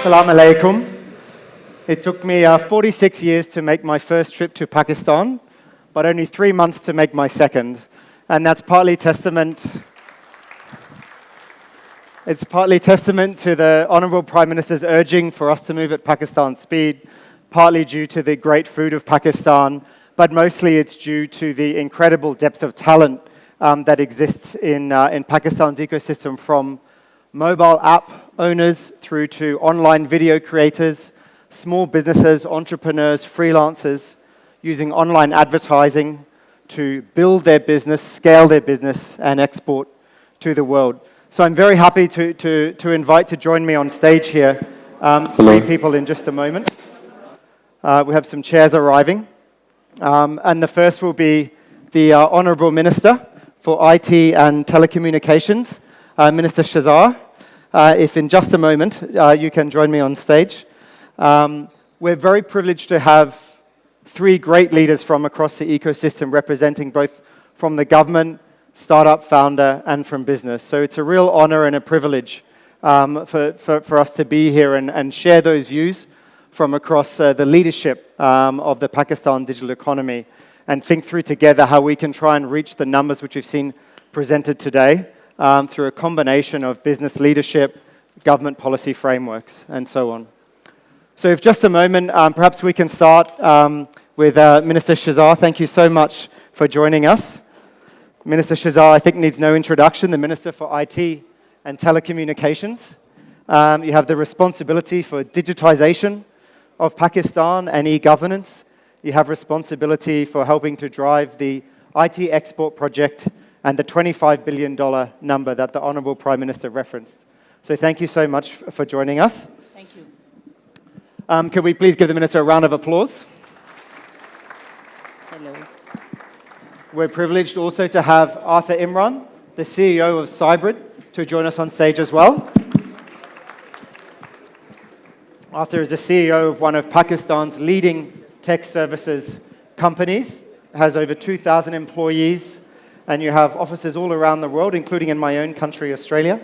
Assalamu alaikum. It took me 46 years to make my first trip to Pakistan, but only 3 months to make my second. And that's partly testament to the Honorable Prime Minister's urging for us to move at Pakistan's speed, partly due to the great food of Pakistan, but mostly it's due to the incredible depth of talent that exists in Pakistan's ecosystem, from mobile app owners through to online video creators, small businesses, entrepreneurs, freelancers, using online advertising to build their business, scale their business, and export to the world. So I'm very happy to invite to join me on stage here three people in just a moment. We have some chairs arriving. And the first will be the Honourable Minister for IT and Telecommunications, Minister Shaza. If in just a moment you can join me on stage. We're very privileged to have three great leaders from across the ecosystem, representing both from the government, startup founder, and from business. So it's a real honor and a privilege for us to be here and share those views from across the leadership of the Pakistan digital economy, and think through together how we can try and reach the numbers which we've seen presented today through a combination of business leadership, government policy frameworks, and so on. So if just a moment, perhaps we can start with Minister Shaza. Thank you so much for joining us. Minister Shaza, I think, needs no introduction, the Minister for IT and Telecommunications. You have the responsibility for digitization of Pakistan and e-governance. You have responsibility for helping to drive the IT export project and the $25 billion number that the Honourable Prime Minister referenced. So thank you so much for joining us. Thank you. Could we please give the Minister a round of applause? Hello. We're privileged also to have Arthur Imran, the CEO of Sybrid, to join us on stage as well. Arthur is the CEO of one of Pakistan's leading tech services companies, has over 2,000 employees, and you have offices all around the world, including in my own country, Australia.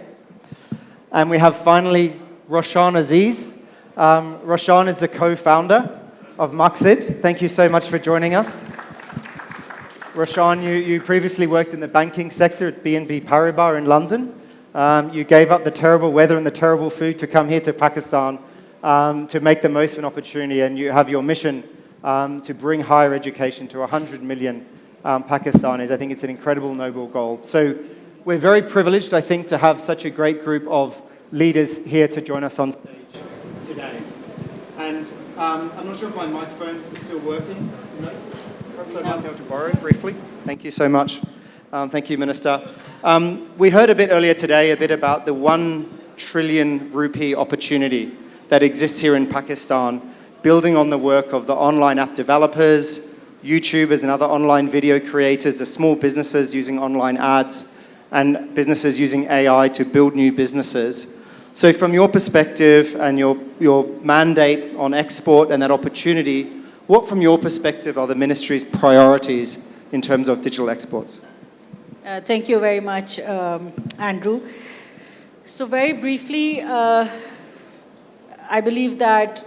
And we have finally Rooshan Aziz. Rooshan is the co-founder of Maqsad. Thank you so much for joining us. Rooshan, you previously worked in the banking sector at BNP Paribas in London. You gave up the terrible weather and the terrible food to come here to Pakistan to make the most of an opportunity, and you have your mission to bring higher education to 100 million Pakistanis. I think it's an incredible, noble goal. So we're very privileged, I think, to have such a great group of leaders here to join us on stage today. And I'm not sure if my microphone is still working. No? Perhaps I might be able to borrow it briefly. Thank you so much. Thank you, Minister. We heard a bit earlier today about the 1 trillion rupee opportunity that exists here in Pakistan, building on the work of the online app developers, YouTubers and other online video creators, the small businesses using online ads, and businesses using AI to build new businesses. So from your perspective and your mandate on export and that opportunity, what from your perspective are the ministry's priorities in terms of digital exports? Thank you very much, Andrew. So very briefly, I believe that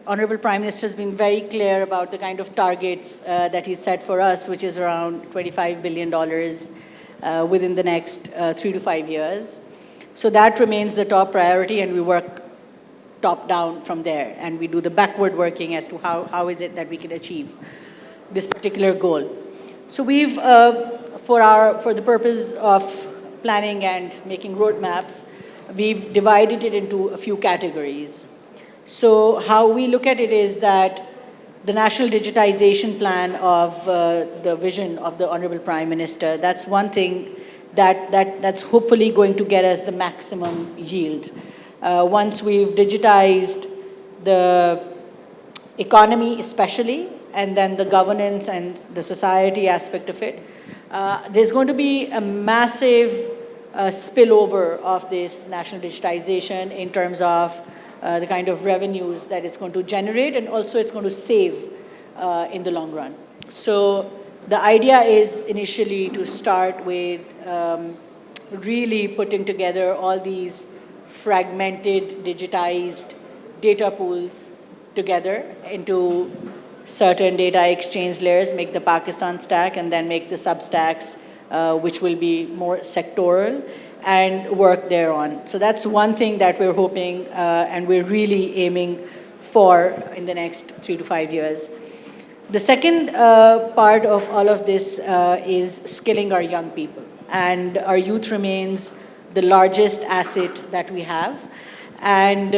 Honorable Prime Minister has been very clear about the kind of targets that he set for us, which is around $25 billion within the next 3 to 5 years. So that remains the top priority, and we work top down from there, and we do the backward working as to how is it that we can achieve this particular goal. So we've, for the purpose of planning and making roadmaps, we've divided it into a few categories. So how we look at it is that the national digitization plan of the vision of the Honorable Prime Minister, that's one thing that's hopefully going to get us the maximum yield. Once we've digitized the economy especially, and then the governance and the society aspect of it, there's going to be a massive spillover of this national digitization in terms of the kind of revenues that it's going to generate, and also it's going to save in the long run. So the idea is initially to start with really putting together all these fragmented, digitized data pools together into certain data exchange layers, make the Pakistan stack, and then make the substacks, which will be more sectoral, and work thereon. So that's one thing that we're hoping and we're really aiming for in the next 3 to 5 years. The second part of all of this is skilling our young people. And our youth remains the largest asset that we have. And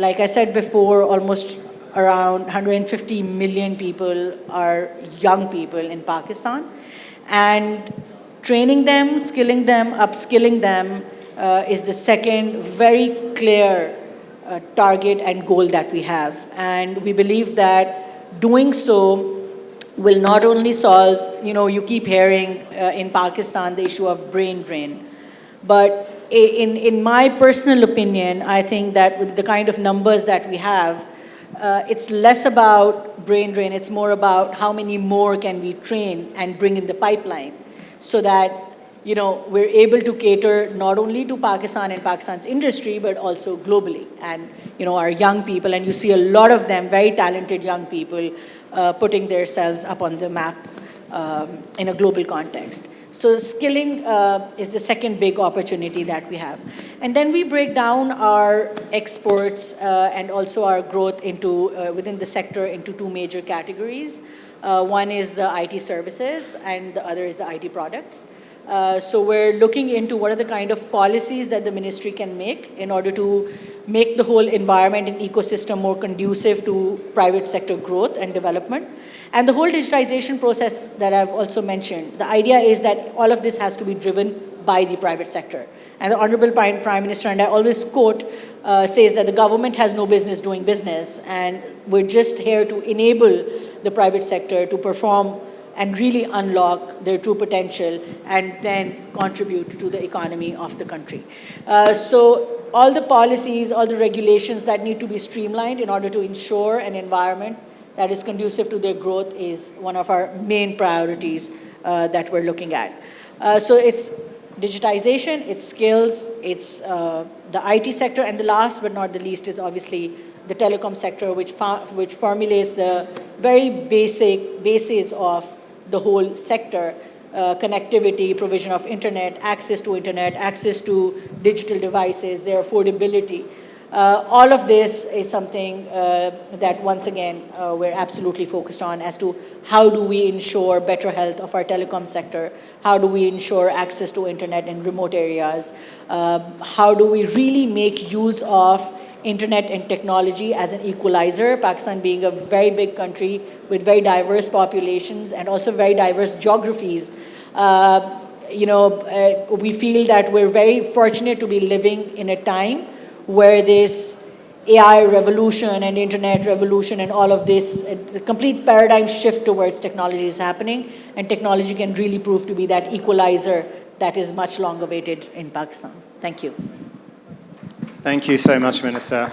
like I said before, almost around 150 million people are young people in Pakistan. And training them, skilling them, upskilling them is the second very clear target and goal that we have. And we believe that doing so will not only solve, you keep hearing in Pakistan the issue of brain drain, but in my personal opinion, I think that with the kind of numbers that we have, it's less about brain drain, it's more about how many more can we train and bring in the pipeline so that we're able to cater not only to Pakistan and Pakistan's industry, but also globally. And, our young people, and you see a lot of them, very talented young people, putting themselves up on the map in a global context. So skilling is the second big opportunity that we have. And then we break down our exports and also our growth into within the sector into two major categories. One is the IT services and the other is the IT products. So we're looking into what are the kind of policies that the ministry can make in order to make the whole environment and ecosystem more conducive to private sector growth and development. And the whole digitization process that I've also mentioned, the idea is that all of this has to be driven by the private sector. And the Honorable Prime Minister, and I always quote, says that the government has no business doing business, and we're just here to enable the private sector to perform and really unlock their true potential and then contribute to the economy of the country. So all the policies, all the regulations that need to be streamlined in order to ensure an environment that is conducive to their growth is one of our main priorities that we're looking at. So it's digitization, it's skills, it's the IT sector, and the last but not the least is obviously the telecom sector, which formulates the very basic basis of the whole sector, connectivity, provision of internet, access to digital devices, their affordability. All of this is something that, once again, we're absolutely focused on as to how do we ensure better health of our telecom sector, how do we ensure access to internet in remote areas, how do we really make use of internet and technology as an equalizer, Pakistan being a very big country with very diverse populations and also very diverse geographies. We feel that we're very fortunate to be living in a time where this AI revolution and internet revolution and all of this, the complete paradigm shift towards technology is happening, and technology can really prove to be that equalizer that is much long awaited in Pakistan. Thank you. Thank you so much, Minister.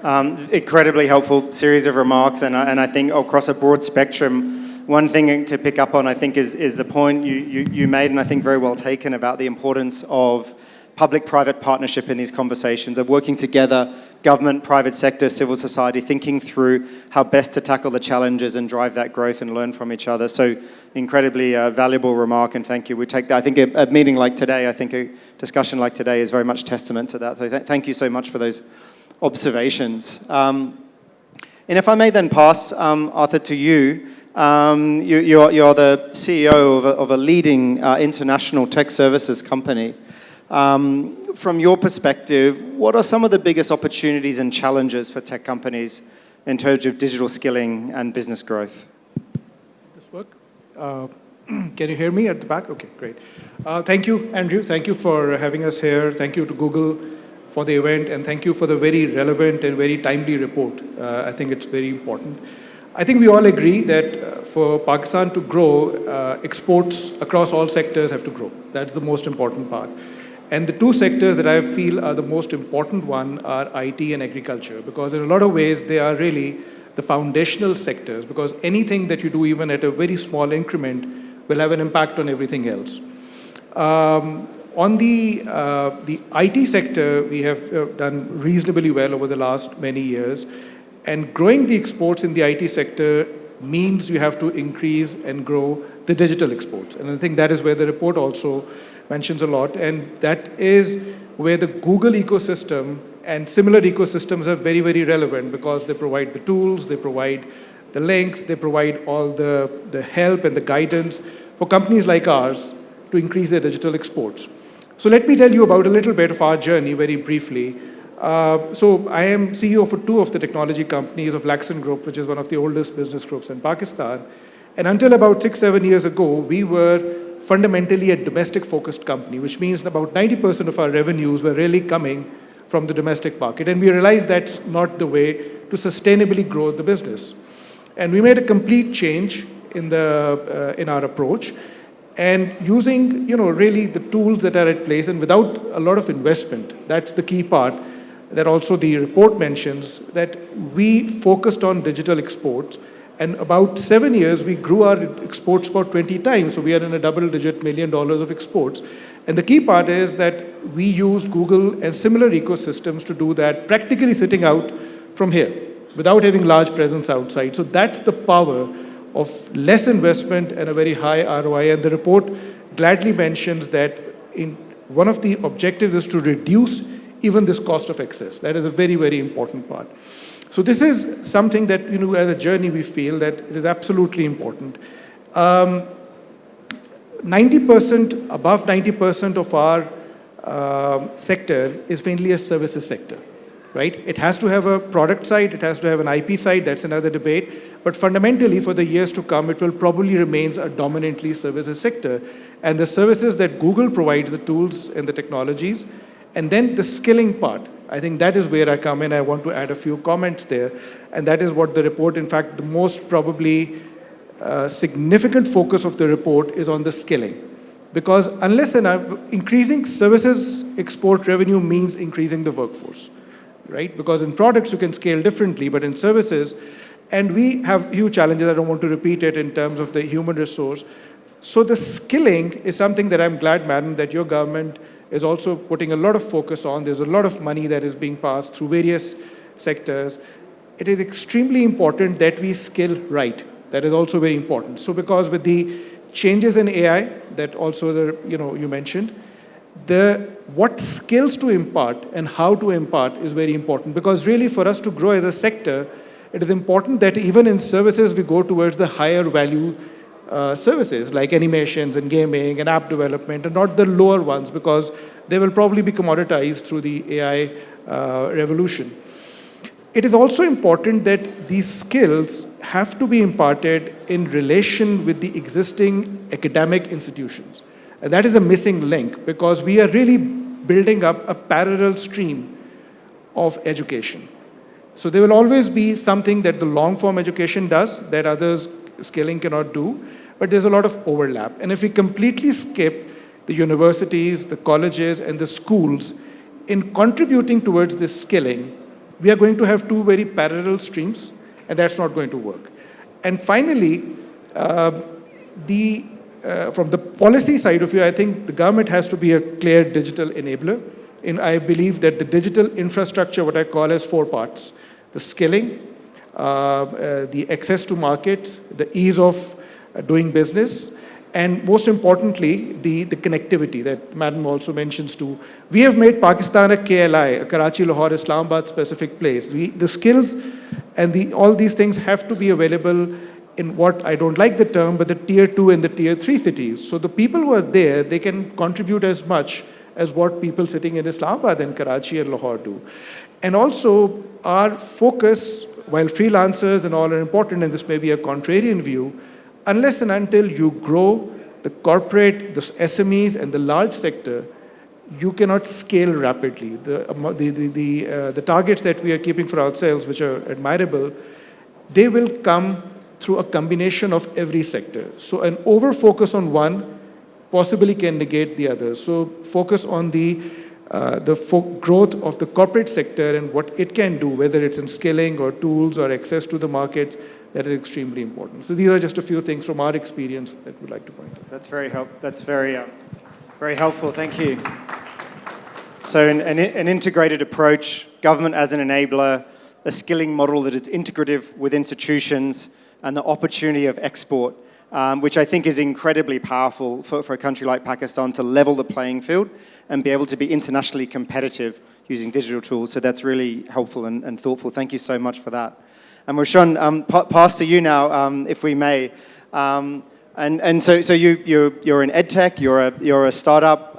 Incredibly helpful series of remarks, and I think across a broad spectrum, one thing to pick up on, I think, is the point you made, and I think very well taken, about the importance of public-private partnership in these conversations, of working together, government, private sector, civil society, thinking through how best to tackle the challenges and drive that growth and learn from each other. So incredibly valuable remark, and thank you. We take that. I think a meeting like today, I think a discussion like today is very much testament to that. So thank you so much for those observations. And if I may then pass, Arthur, to you. You're the CEO of a leading international tech services company. From your perspective, what are some of the biggest opportunities and challenges for tech companies in terms of digital skilling and business growth? This work? Can you hear me at the back? Okay, great. Thank you, Andrew. Thank you for having us here. Thank you to Google for the event, and thank you for the very relevant and very timely report. I think it's very important. I think we all agree that for Pakistan to grow, exports across all sectors have to grow. That's the most important part. And the two sectors that I feel are the most important one are IT and agriculture, because in a lot of ways they are really the foundational sectors, because anything that you do even at a very small increment will have an impact on everything else. On the IT sector, we have done reasonably well over the last many years. And growing the exports in the IT sector means you have to increase and grow the digital exports. And I think that is where the report also mentions a lot. And that is where the Google ecosystem and similar ecosystems are very, very relevant because they provide the tools, they provide the links, they provide all the help and the guidance for companies like ours to increase their digital exports. So let me tell you about a little bit of our journey very briefly. So I am CEO for two of the technology companies of Laxon Group, which is one of the oldest business groups in Pakistan. And until about 6-7 years ago, we were fundamentally a domestic-focused company, which means about 90% of our revenues were really coming from the domestic market. And we realized that's not the way to sustainably grow the business. And we made a complete change in our approach. And using, really the tools that are at place and without a lot of investment, that's the key part that also the report mentions, that we focused on digital exports. And about 7 years, we grew our exports about 20 times. So we are in a double-digit $1 million of exports. And the key part is that we used Google and similar ecosystems to do that, practically sitting out from here, without having large presence outside. So that's the power of less investment and a very high ROI. And the report gladly mentions that one of the objectives is to reduce even this cost of access. That is a very, very important part. So this is something that, as a journey, we feel that it is absolutely important. 90%, above 90% of our sector is mainly a services sector, right? It has to have a product side, it has to have an IP side, that's another debate. But fundamentally, for the years to come, it will probably remain a dominantly services sector. And the services that Google provides, the tools and the technologies, and then the skilling part, I think that is where I come in. I want to add a few comments there. And that is what the report, in fact, the most probably significant focus of the report is on the skilling. Because unless increasing services export revenue means increasing the workforce, right? Because in products, you can scale differently, but in services, and we have huge challenges. I don't want to repeat it in terms of the human resource. So the skilling is something that I'm glad, madam, that your government is also putting a lot of focus on. There's a lot of money that is being passed through various sectors. It is extremely important that we skill right. That is also very important. So because with the changes in AI that also you mentioned, what skills to impart and how to impart is very important. Because really for us to grow as a sector, it is important that even in services we go towards the higher value services like animations and gaming and app development, and not the lower ones, because they will probably be commoditized through the AI revolution. It is also important that these skills have to be imparted in relation with the existing academic institutions. And that is a missing link, because we are really building up a parallel stream of education. So there will always be something that the long-form education does that others skilling cannot do, but there's a lot of overlap. And if we completely skip the universities, the colleges, and the schools in contributing towards this skilling, we are going to have two very parallel streams, and that's not going to work. And finally, from the policy side of it, I think the government has to be a clear digital enabler. And I believe that the digital infrastructure, what I call as 4 parts: the skilling, the access to markets, the ease of doing business, and most importantly, the connectivity that Madam also mentions too. We have made Pakistan a KLI, a Karachi, Lahore, Islamabad specific place. The skills and all these things have to be available in what, I don't like the term, but the tier 2 and the tier 3 cities. So the people who are there, they can contribute as much as what people sitting in Islamabad and Karachi and Lahore do. And also our focus, while freelancers and all are important, and this may be a contrarian view, unless and until you grow the corporate, the SMEs, and the large sector, you cannot scale rapidly. The targets that we are keeping for ourselves, which are admirable, they will come through a combination of every sector. So an over-focus on one possibly can negate the others. So focus on the growth of the corporate sector and what it can do, whether it's in skilling or tools or access to the market. That is extremely important. So these are just a few things from our experience that we'd like to point out. That's very helpful. That's very Very helpful, thank you. So an integrated approach, government as an enabler, a skilling model that is integrative with institutions, and the opportunity of export, which I think is incredibly powerful for a country like Pakistan to level the playing field and be able to be internationally competitive using digital tools. So that's really helpful and thoughtful. Thank you so much for that. And Rooshan, pass to you now, if we may. So you're in EdTech, you're a startup.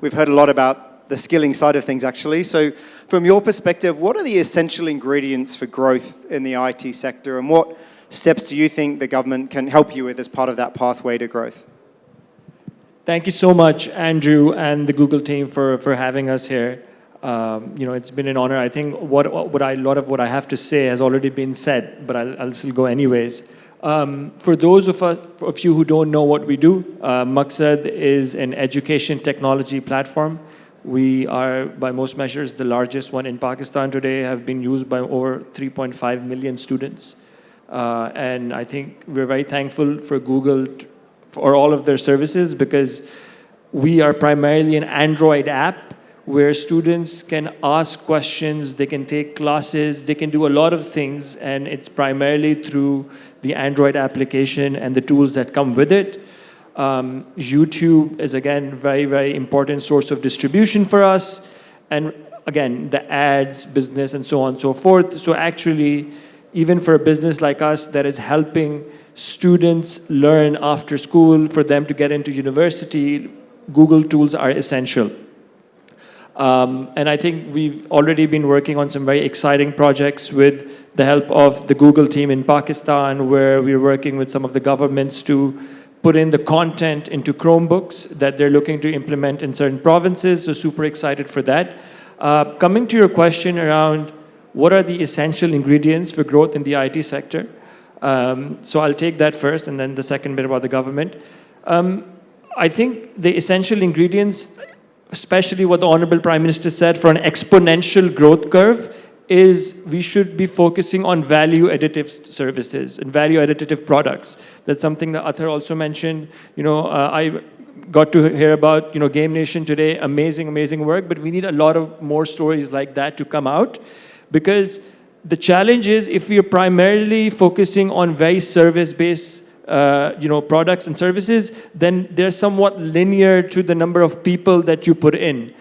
We've heard a lot about the skilling side of things, actually. So from your perspective, what are the essential ingredients for growth in the IT sector, and what steps do you think the government can help you with as part of that pathway to growth? Thank you so much, Andrew, and the Google team for having us here. It's been an honor. I think a lot of what I have to say has already been said, but I'll still go anyways. For those of you who don't know what we do, Maqsad is an education technology platform. We are, by most measures, the largest one in Pakistan today, have been used by over 3.5 million students. And I think we're very thankful for Google for all of their services, because we are primarily an Android app where students can ask questions, they can take classes, they can do a lot of things, and it's primarily through the Android application and the tools that come with it. YouTube is, again, very, very important source of distribution for us. And again, the ads, business, and so on and so forth. So actually, even for a business like us that is helping students learn after school, for them to get into university, Google tools are essential. And I think we've already been working on some very exciting projects with the help of the Google team in Pakistan, where we're working with some of the governments to put in the content into Chromebooks that they're looking to implement in certain provinces. So super excited for that. Coming to your question around what are the essential ingredients for growth in the IT sector? So I'll take that first, and then the second bit about the government. I think the essential ingredients, especially what the Honorable Prime Minister said, for an exponential growth curve, is we should be focusing on value additive services and value additive products. That's something that Ather also mentioned. I got to hear about, Game Nation today, amazing work, but we need a lot of more stories like that to come out, because the challenge is if we are primarily focusing on very service-based products and services, then they're somewhat linear to the number of people that you put in.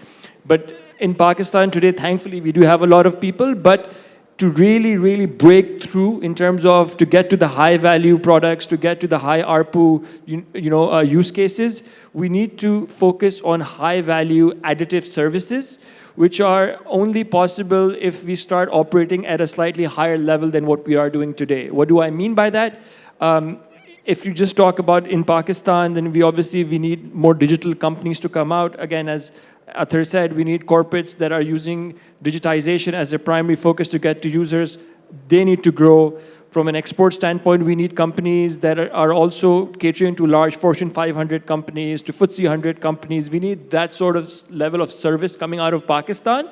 But in Pakistan today, thankfully, we do have a lot of people, but to really break through in terms of to get to the high-value products, to get to the high ARPU use cases, we need to focus on high-value additive services, which are only possible if we start operating at a slightly higher level than what we are doing today. What do I mean by that? If you just talk about in Pakistan, then we need more digital companies to come out. Again, as Ather said, we need corporates that are using digitization as their primary focus to get to users. They need to grow. From an export standpoint, we need companies that are also catering to large Fortune 500 companies, to FTSE 100 companies. We need that sort of level of service coming out of Pakistan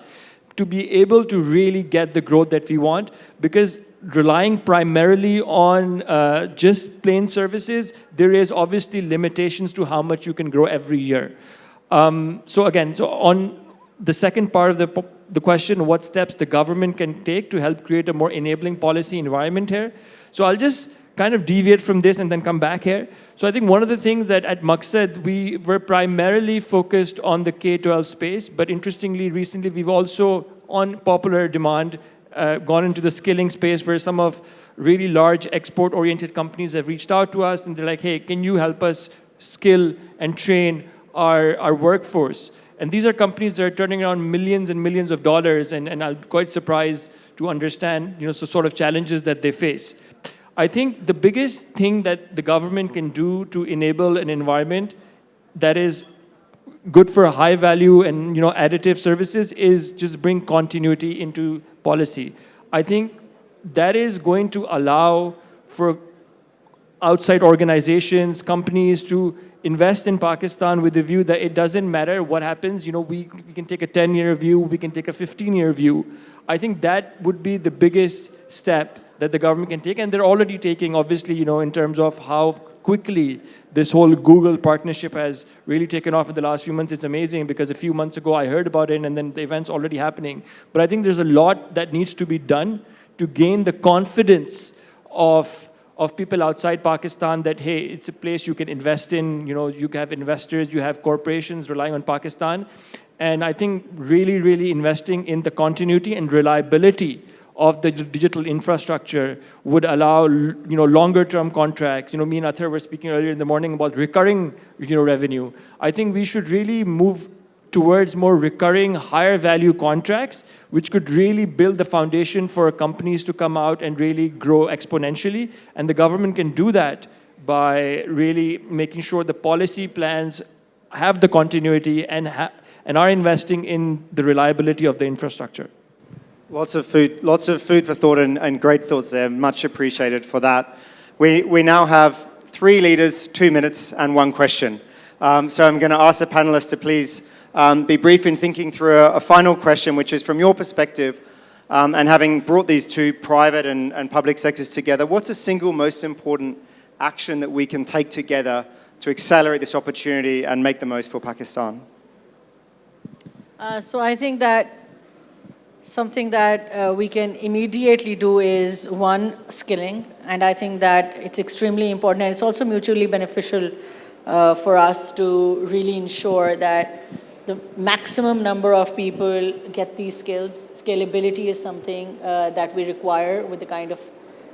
to be able to really get the growth that we want, because relying primarily on just plain services, there is obviously limitations to how much you can grow every year. So on the second part of the question, what steps the government can take to help create a more enabling policy environment here. So I'll just kind of deviate from this and then come back here. So I think one of the things that at Maqsad, we were primarily focused on the K-12 space, but interestingly, recently, we've also, on popular demand, gone into the skilling space, where some of really large export-oriented companies have reached out to us, and they're like, hey, can you help us skill and train our workforce? And these are companies that are turning around millions and millions of dollars, and I'm quite surprised to understand, sort of challenges that they face. I think the biggest thing that the government can do to enable an environment that is good for high value and additive services is just bring continuity into policy. I think that is going to allow for outside organizations, companies to invest in Pakistan with the view that it doesn't matter what happens. We can take a 10-year view, we can take a 15-year view. I think that would be the biggest step that the government can take, and they're already taking, obviously, in terms of how quickly this whole Google partnership has really taken off in the last few months. It's amazing because a few months ago I heard about it, and then the event's already happening. But I think there's a lot that needs to be done to gain the confidence of people outside Pakistan that, hey, it's a place you can invest in, you have investors, you have corporations relying on Pakistan. And I think really, really investing in the continuity and reliability of the digital infrastructure would allow, longer-term contracts. Me and Ather were speaking earlier in the morning about recurring, revenue. I think we should really move towards more recurring, higher-value contracts, which could really build the foundation for companies to come out and really grow exponentially. And the government can do that by really making sure the policy plans have the continuity and are investing in the reliability of the infrastructure. Lots of food for thought and great thoughts there. Much appreciated for that. We now have 3 leaders, 2 minutes, and 1 question. So I'm going to ask the panelists to please be brief in thinking through a final question, which is from your perspective, and having brought these 2 private and public sectors together, what's the single most important action that we can take together to accelerate this opportunity and make the most for Pakistan? So I think that something that we can immediately do is, 1, skilling. And I think that it's extremely important, and it's also mutually beneficial for us to really ensure that the maximum number of people get these skills. Scalability is something that we require with the kind of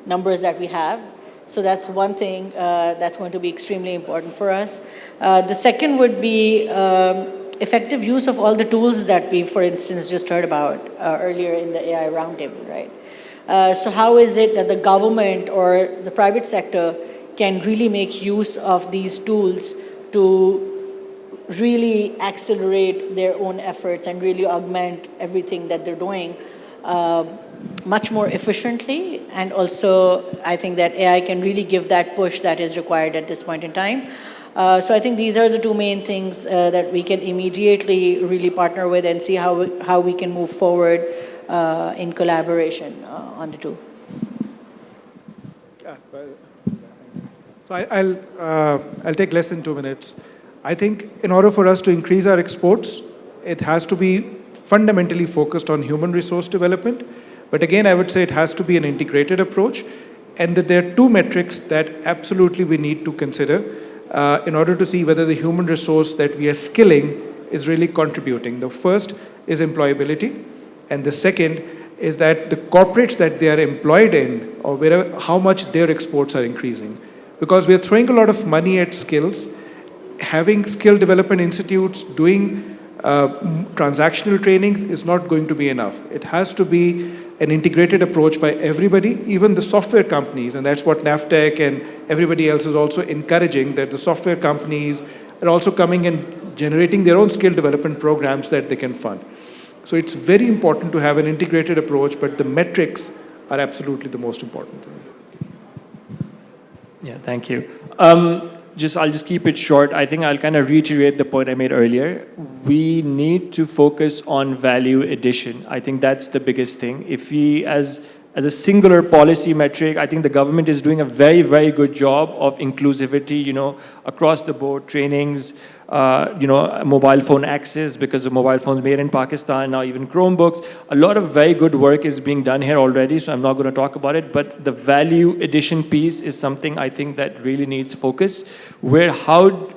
numbers that we have. So that's one thing that's going to be extremely important for us. The second would be effective use of all the tools that we, for instance, just heard about earlier in the AI roundtable, right? So how is it that the government or the private sector can really make use of these tools to really accelerate their own efforts and really augment everything that they're doing much more efficiently? And also, I think that AI can really give that push that is required at this point in time. So I think these are the 2 main things that we can immediately really partner with and see how we can move forward in collaboration on the 2. So I'll take less than 2 minutes. I think in order for us to increase our exports, it has to be fundamentally focused on human resource development. But again, I would say it has to be an integrated approach, and that there are 2 metrics that absolutely we need to consider in order to see whether the human resource that we are skilling is really contributing. The first is employability, and the second is that the corporates that they are employed in, or wherever, how much their exports are increasing. Because we are throwing a lot of money at skills, having skill development institutes doing transactional trainings is not going to be enough. It has to be an integrated approach by everybody, even the software companies, and that's what NAFTEC and everybody else is also encouraging, that the software companies are also coming and generating their own skill development programs that they can fund. So it's very important to have an integrated approach, but the metrics are absolutely the most important. Yeah, thank you. I'll just keep it short. I think I'll kind of reiterate the point I made earlier. We need to focus on value addition. I think that's the biggest thing. If we, as a singular policy metric, I think the government is doing a very, very good job of inclusivity, across the board, trainings, mobile phone access, because the mobile phones made in Pakistan, now even Chromebooks. A lot of very good work is being done here already, so I'm not going to talk about it, but the value addition piece is something I think that really needs focus, where how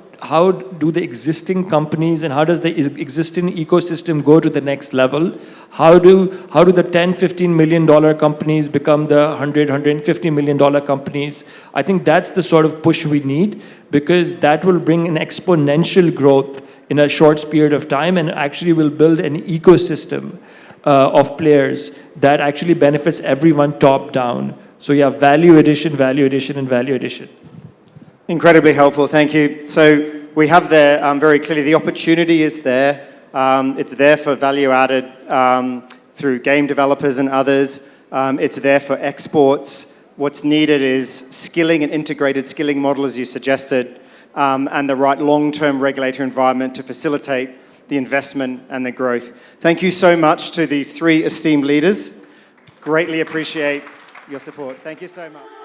do the existing companies and how does the existing ecosystem go to the next level? How do the $10-15 million companies become the $100-150 million companies? I think that's the sort of push we need, because that will bring an exponential growth in a short period of time, and actually will build an ecosystem of players that actually benefits everyone top down. So yeah, value addition, and value addition. Incredibly helpful, thank you. So we have there very clearly the opportunity is there. It's there for value added through game developers and others. It's there for exports. What's needed is skilling and integrated skilling model, as you suggested, and the right long-term regulatory environment to facilitate the investment and the growth. Thank you so much to these 3 esteemed leaders. Greatly appreciate your support. Thank you so much.